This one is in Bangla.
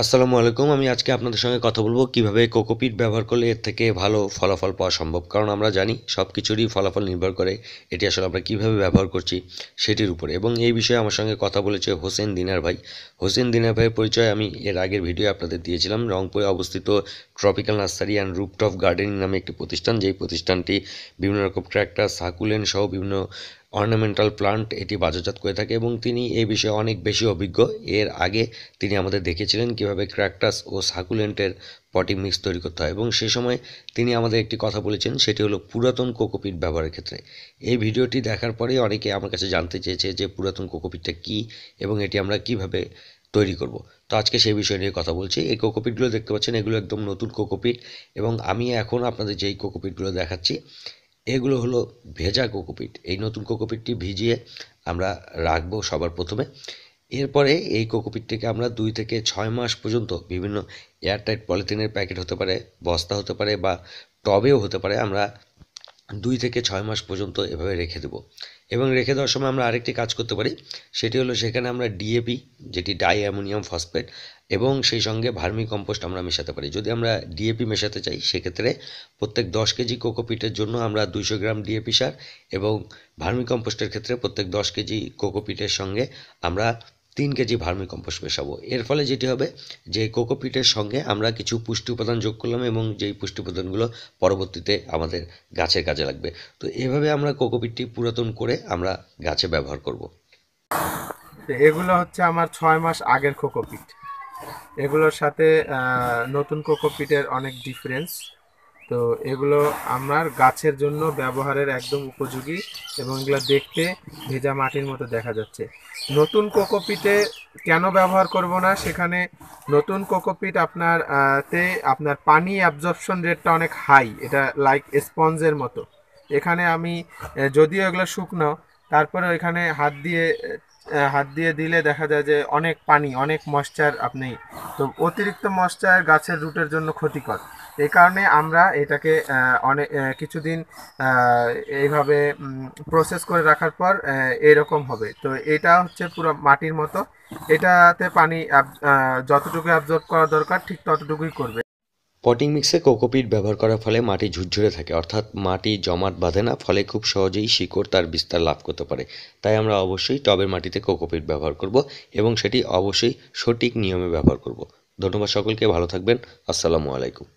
আসসালামু আলাইকুম। আমি আজকে আপনাদের সঙ্গে কথা বলব কিভাবে কোকোপিট ব্যবহার করলে এর থেকে ভালো ফলাফল পাওয়া সম্ভব। কারণ আমরা জানি সব কিছুরই ফলাফল নির্ভর করে এটি আসলে আমরা কিভাবে ব্যবহার করছি সেটির উপরে। এবং এই বিষয়ে আমার সঙ্গে কথা বলেছে হোসেন দিনার ভাই। হোসেন দিনার ভাইয়ের পরিচয় আমি এর আগের ভিডিও আপনাদের দিয়েছিলাম। রংপুরে অবস্থিত tropical nursery and rooftop gardening নামে একটি প্রতিষ্ঠান, যেই প্রতিষ্ঠানটি বিভিন্ন রকম ক্র্যাকটাস, সাকুলেন্ট সহ বিভিন্ন অর্নামেন্টাল প্লান্ট এটি বাজারজাত করে থাকে এবং তিনি এই বিষয়ে অনেক বেশি অভিজ্ঞ। এর আগে তিনি আমাদের দেখিয়েছিলেন কীভাবে ক্র্যাকটাস ও সাকুলেন্টের পটিং মিক্স তৈরি করতে হয় এবং সে সময় তিনি আমাদের একটি কথা বলেছেন, সেটি হলো পুরাতন কোকোপিট ব্যবহারের ক্ষেত্রে। এই ভিডিওটি দেখার পরেই অনেকে আমার কাছে জানতে চেয়েছে যে পুরাতন কোকোপিটটা কী এবং এটি আমরা কিভাবে তৈরি করব। তো আজকে সেই বিষয় নিয়ে কথা বলছি। এই কোকোপিটগুলো দেখতে পাচ্ছেন, এগুলো একদম নতুন কোকোপিট এবং আমি এখন আপনাদের যেই কোকোপিটগুলো দেখাচ্ছি এগুলো হলো ভেজা কোকোপিট। এই নতুন কোকোপিটটি ভিজিয়ে আমরা রাখবো সবার প্রথমে। এরপরে এই কোকোপিটটিকে আমরা 2 থেকে 6 মাস পর্যন্ত বিভিন্ন এয়ারটাইট পলিথিনের প্যাকেট হতে পারে, বস্তা হতে পারে বা টবেও হতে পারে, আমরা 2 থেকে 6 মাস পর্যন্ত এভাবে রেখে দেবো। এবং রেখে দেওয়ার সময় আমরা আরেকটি কাজ করতে পারি, সেটি হলো সেখানে আমরা ডিএপি, যেটি ডাই অ্যামোনিয়াম ফসফেট, এবং সেই সঙ্গে ভার্মি কম্পোস্ট আমরা মেশাতে পারি। যদি আমরা ডিএপি মেশাতে চাই সেক্ষেত্রে প্রত্যেক 10 কেজি কোকোপিটের জন্য আমরা 200 গ্রাম ডিএপি সার, এবং ভার্মি কম্পোস্টের ক্ষেত্রে প্রত্যেক 10 কেজি কোকোপিটের সঙ্গে আমরা 3 কেজি ভার্মি কম্পোস্ট মেশাবো। এর ফলে যেটি হবে যে কোকোপিটের সঙ্গে আমরা কিছু পুষ্টি উপাদান যোগ করলাম এবং যেই পুষ্টি উপাদানগুলো পরবর্তীতে আমাদের গাছের কাজে লাগবে। তো এভাবে আমরা কোকোপিটটি পুরাতন করে আমরা গাছে ব্যবহার করব। এগুলো হচ্ছে আমার 6 মাস আগের কোকোপিট। এগুলোর সাথে নতুন কোকোপিটের অনেক ডিফারেন্স। তো এগুলো আমার গাছের জন্য ব্যবহারের একদম উপযোগী এবং এগুলো দেখতে ভেজা মাটির মতো দেখা যাচ্ছে। নতুন কোকোপিটে কেন ব্যবহার করব না, সেখানে নতুন কোকোপিট আপনার পানি অ্যাবজর্পশন রেটটা অনেক হাই, এটা লাইক স্পঞ্জের মতো। এখানে আমি যদিও এগুলো শুকনো, তারপরে এখানে হাত দিয়ে দিলে দেখা যায় যে অনেক পানি, অনেক ময়েশ্চার আপনি, তো অতিরিক্ত ময়েশ্চার গাছের রুটের জন্য ক্ষতিকর। এই কারণে আমরা এটাকে অনেক কিছুদিন এইভাবে প্রসেস করে রাখার পর এরকম হবে। তো এটা হচ্ছে পুরো মাটির মতো, এটাতে পানি যতটুকু অ্যাবজর্ব করা দরকার ঠিক ততটুকুই করবে। পটিং মিক্সে কোকোপিট ব্যবহার করার ফলে মাটি ঝুরঝুরে থাকে, অর্থাৎ মাটি জমাট বাঁধে না, ফলে খুব সহজেই শিকড় তার বিস্তার লাভ করতে পারে। তাই আমরা অবশ্যই টবের মাটিতে কোকোপিট ব্যবহার করব এবং সেটি অবশ্যই সঠিক নিয়মে ব্যবহার করব। ধন্যবাদ সকলকে, ভালো থাকবেন। আসসালামু আলাইকুম।